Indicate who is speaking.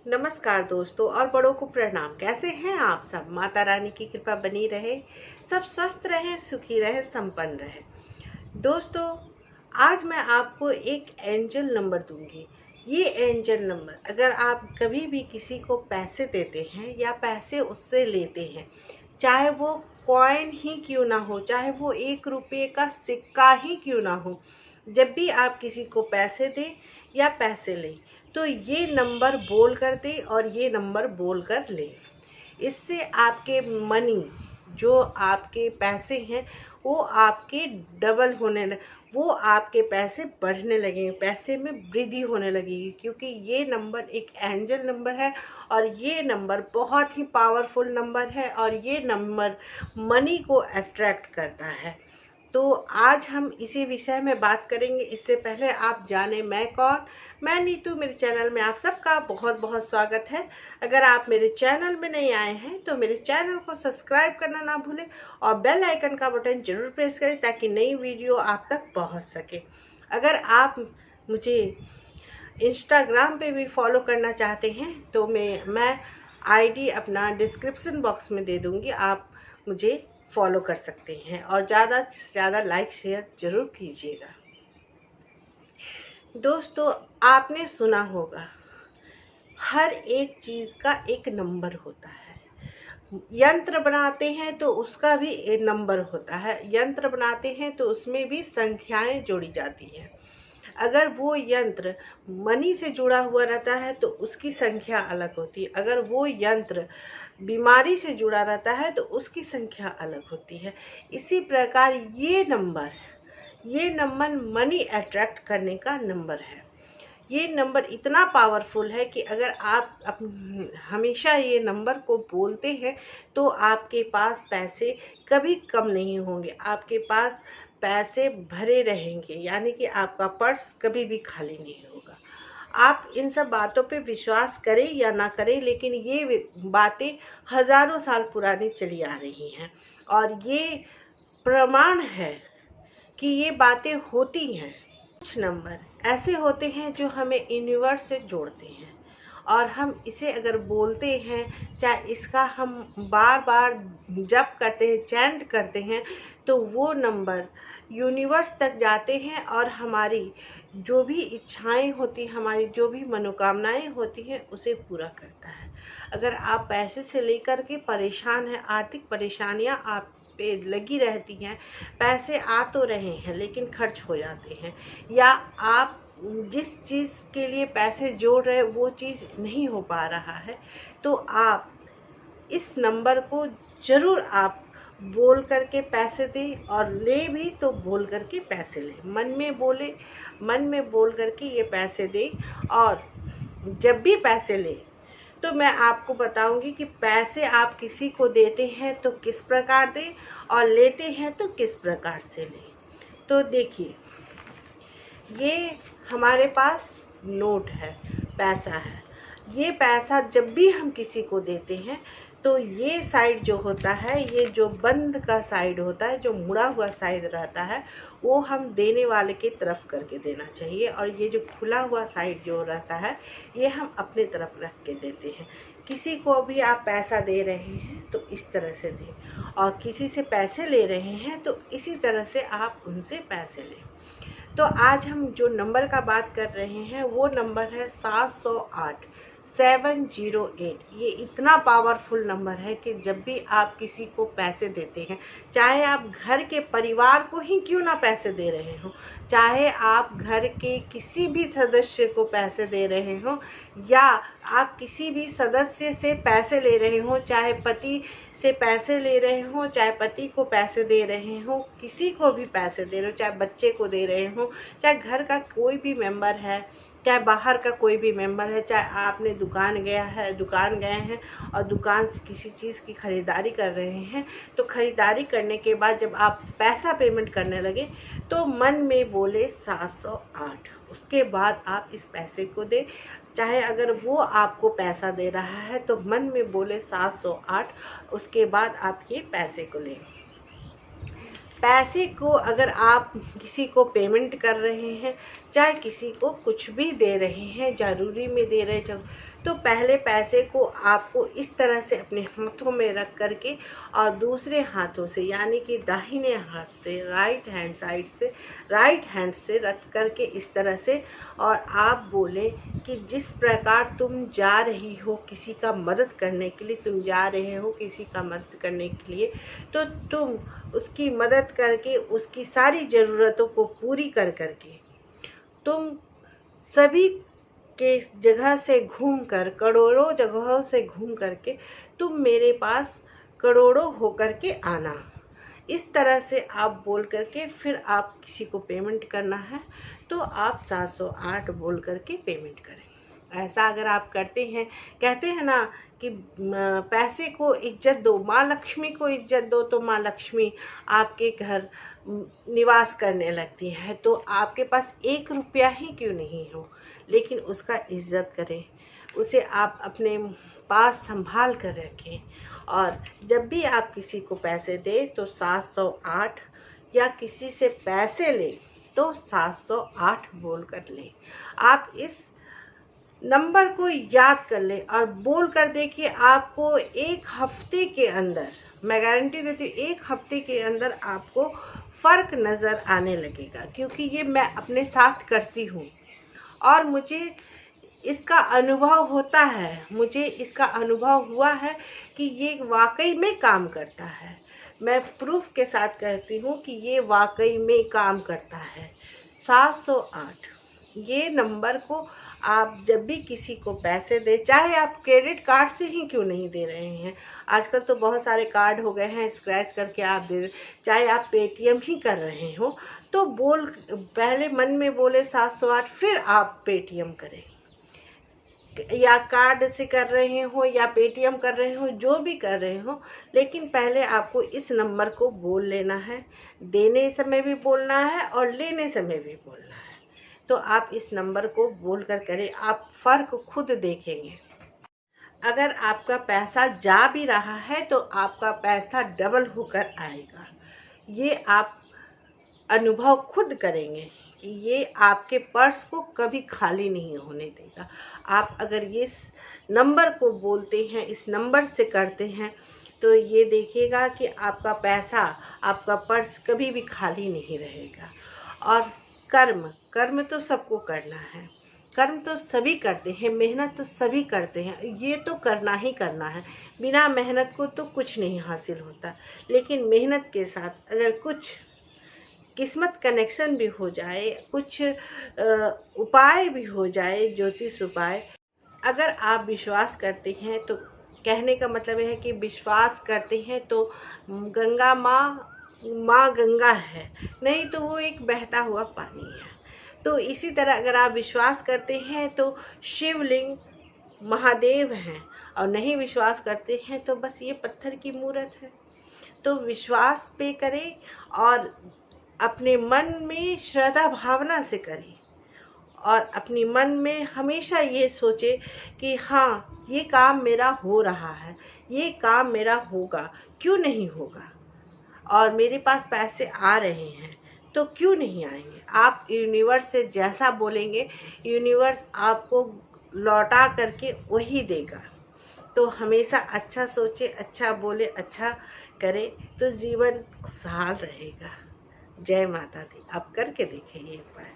Speaker 1: नमस्कार दोस्तों और बड़ों को प्रणाम। कैसे हैं आप सब? माता रानी की कृपा बनी रहे, सब स्वस्थ रहे, सुखी रहे, संपन्न रहे। दोस्तों, आज मैं आपको एक एंजल नंबर दूंगी। ये एंजल नंबर अगर आप कभी भी किसी को पैसे देते हैं या पैसे उससे लेते हैं, चाहे वो कॉइन ही क्यों ना हो, चाहे वो 1 रुपये का सिक्का ही क्यों ना हो, जब भी आप किसी को पैसे दें या पैसे लें तो ये नंबर बोल कर दे और ये नंबर बोल कर ले। इससे आपके मनी, जो आपके पैसे हैं, वो आपके डबल होने लगे, वो आपके पैसे बढ़ने लगेंगे, पैसे में वृद्धि होने लगेगी, क्योंकि ये नंबर एक एंजल नंबर है और ये नंबर बहुत ही पावरफुल नंबर है और ये नंबर मनी को अट्रैक्ट करता है। तो आज हम इसी विषय में बात करेंगे। इससे पहले आप जाने मैं कौन, मैं नीतू। मेरे चैनल में आप सबका बहुत बहुत स्वागत है। अगर आप मेरे चैनल में नहीं आए हैं तो मेरे चैनल को सब्सक्राइब करना ना भूलें और बेल आइकन का बटन जरूर प्रेस करें ताकि नई वीडियो आप तक पहुंच सके। अगर आप मुझे इंस्टाग्राम पे भी फॉलो करना चाहते हैं तो मैं आईडी अपना डिस्क्रिप्शन बॉक्स में दे दूँगी, आप मुझे फॉलो कर सकते हैं और ज़्यादा से ज़्यादा लाइक शेयर जरूर कीजिएगा। दोस्तों, आपने सुना होगा हर एक चीज़ का एक नंबर होता है। यंत्र बनाते हैं तो उसका भी एक नंबर होता है, यंत्र बनाते हैं तो उसमें भी संख्याएं जोड़ी जाती हैं। अगर वो यंत्र मनी से जुड़ा हुआ रहता है तो उसकी संख्या अलग होती है, अगर वो यंत्र बीमारी से जुड़ा रहता है तो उसकी संख्या अलग होती है। इसी प्रकार ये नंबर मनी अट्रैक्ट करने का नंबर है। ये नंबर इतना पावरफुल है कि अगर आप हमेशा ये नंबर को बोलते हैं तो आपके पास पैसे कभी कम नहीं होंगे, आपके पास पैसे भरे रहेंगे, यानी कि आपका पर्स कभी भी खाली नहीं होगा। आप इन सब बातों पे विश्वास करें या ना करें, लेकिन ये बातें हजारों साल पुरानी चली आ रही हैं और ये प्रमाण है कि ये बातें होती हैं। कुछ नंबर ऐसे होते हैं जो हमें यूनिवर्स से जोड़ते हैं और हम इसे अगर बोलते हैं, चाहे इसका हम बार बार जप करते हैं, चैंट करते हैं, तो वो नंबर यूनिवर्स तक जाते हैं और हमारी जो भी इच्छाएं होती, हमारी जो भी मनोकामनाएं होती हैं, उसे पूरा करता है। अगर आप पैसे से लेकर के परेशान हैं, आर्थिक परेशानियां आप पे लगी रहती हैं, पैसे आ तो रहे हैं लेकिन खर्च हो जाते हैं, या आप जिस चीज़ के लिए पैसे जोड़ रहे वो चीज़ नहीं हो पा रहा है, तो आप इस नंबर को ज़रूर आप बोल करके पैसे दें और ले भी तो बोल करके पैसे लें। मन में बोल करके ये पैसे दें और जब भी पैसे लें तो मैं आपको बताऊंगी कि पैसे आप किसी को देते हैं तो किस प्रकार दें और लेते हैं तो किस प्रकार से लें। तो देखिए, ये हमारे पास नोट है, पैसा है। ये पैसा जब भी हम किसी को देते हैं तो ये साइड जो होता है, ये जो बंद का साइड होता है, जो मुड़ा हुआ साइड रहता है, वो हम देने वाले की तरफ करके देना चाहिए और ये जो खुला हुआ साइड जो रहता है, ये हम अपने तरफ रख के देते हैं। किसी को भी आप पैसा दे रहे हैं तो इस तरह से दें और किसी से पैसे ले रहे हैं तो इसी तरह से आप उनसे पैसे लें। तो आज हम जो नंबर का बात कर रहे हैं वो नंबर है 708 708। ये इतना पावरफुल नंबर है कि जब भी आप किसी को पैसे देते हैं, चाहे आप घर के परिवार को ही क्यों ना पैसे दे रहे हो, चाहे आप घर के किसी भी सदस्य को पैसे दे रहे हो या आप किसी भी सदस्य से पैसे ले रहे हो, चाहे पति से पैसे ले रहे हो, चाहे पति को पैसे दे रहे हो, किसी को भी पैसे दे रहे हो, चाहे बच्चे को दे रहे हो, चाहे घर का कोई भी मेंबर है, चाहे बाहर का कोई भी मेंबर है, चाहे आपने दुकान गए हैं और दुकान से किसी चीज़ की ख़रीदारी कर रहे हैं, तो ख़रीदारी करने के बाद जब आप पैसा पेमेंट करने लगे तो मन में बोले 708, उसके बाद आप इस पैसे को दें। चाहे अगर वो आपको पैसा दे रहा है तो मन में बोले 708, उसके बाद आप ये पैसे को लें। पैसे को अगर आप किसी को पेमेंट कर रहे हैं, चाहे किसी को कुछ भी दे रहे हैं, ज़रूरी में दे रहे, तो पहले पैसे को आपको इस तरह से अपने हाथों में रख करके और दूसरे हाथों से यानी कि दाहिने हाथ से राइट हैंड से रख करके इस तरह से, और आप बोलें कि जिस प्रकार तुम जा रही हो किसी का मदद करने के लिए, तुम जा रहे हो किसी का मदद करने के लिए, तो तुम उसकी मदद करके उसकी सारी ज़रूरतों को पूरी कर करके तुम सभी के जगह से घूमकर, करोड़ों जगहों से घूम करके तुम मेरे पास करोड़ों होकर के आना। इस तरह से आप बोल करके फिर आप किसी को पेमेंट करना है तो आप 708 बोल करके पेमेंट करें। ऐसा अगर आप करते हैं, कहते हैं ना कि पैसे को इज्जत दो, माँ लक्ष्मी को इज्जत दो तो माँ लक्ष्मी आपके घर निवास करने लगती है। तो आपके पास 1 रुपया ही क्यों नहीं हो, लेकिन उसका इज्जत करें, उसे आप अपने पास संभाल कर रखें। और जब भी आप किसी को पैसे दें तो 708, या किसी से पैसे लें तो 708 बोल कर लें। आप इस नंबर को याद कर लें और बोल कर देखिए, आपको 1 हफ्ते के अंदर, मैं गारंटी देती हूँ 1 हफ्ते के अंदर आपको फ़र्क नज़र आने लगेगा। क्योंकि ये मैं अपने साथ करती हूँ और मुझे इसका अनुभव होता है, मुझे इसका अनुभव हुआ है कि ये वाकई में काम करता है। मैं प्रूफ के साथ कहती हूँ कि ये वाकई में काम करता है। 708 ये नंबर को आप जब भी किसी को पैसे दें, चाहे आप क्रेडिट कार्ड से ही क्यों नहीं दे रहे हैं, आजकल तो बहुत सारे कार्ड हो गए हैं, स्क्रैच करके आप दे, चाहे आप पेटीएम ही कर रहे हो तो पहले मन में बोले 708, फिर आप पेटीएम करें, या कार्ड से कर रहे हो या पेटीएम कर रहे हो, जो भी कर रहे हो, लेकिन पहले आपको इस नंबर को बोल लेना है। देने समय भी बोलना है और लेने समय भी बोलना है। तो आप इस नंबर को बोल कर करें, आप फ़र्क खुद देखेंगे। अगर आपका पैसा जा भी रहा है तो आपका पैसा डबल होकर आएगा। ये आप अनुभव खुद करेंगे कि ये आपके पर्स को कभी खाली नहीं होने देगा। आप अगर ये नंबर को बोलते हैं, इस नंबर से करते हैं, तो ये देखिएगा कि आपका पैसा, आपका पर्स कभी भी खाली नहीं रहेगा। और कर्म तो सबको करना है, कर्म तो सभी करते हैं, मेहनत तो सभी करते हैं, ये तो करना ही करना है। बिना मेहनत को तो कुछ नहीं हासिल होता, लेकिन मेहनत के साथ अगर कुछ किस्मत कनेक्शन भी हो जाए, कुछ उपाय भी हो जाए, ज्योतिष उपाय, अगर आप विश्वास करते हैं तो कहने का मतलब है कि विश्वास करते हैं तो गंगा माँ गंगा है, नहीं तो वो एक बहता हुआ पानी है। तो इसी तरह अगर आप विश्वास करते हैं तो शिवलिंग महादेव हैं, और नहीं विश्वास करते हैं तो बस ये पत्थर की मूर्त है। तो विश्वास पे करें और अपने मन में श्रद्धा भावना से करें, और अपनी मन में हमेशा ये सोचे कि हाँ, ये काम मेरा हो रहा है, ये काम मेरा होगा, क्यों नहीं होगा, और मेरे पास पैसे आ रहे हैं तो क्यों नहीं आएंगे। आप यूनिवर्स से जैसा बोलेंगे, यूनिवर्स आपको लौटा करके वही देगा। तो हमेशा अच्छा सोचे, अच्छा बोले, अच्छा करे, तो जीवन खुशहाल रहेगा। जय माता दी। आप करके देखिए ये उपाय।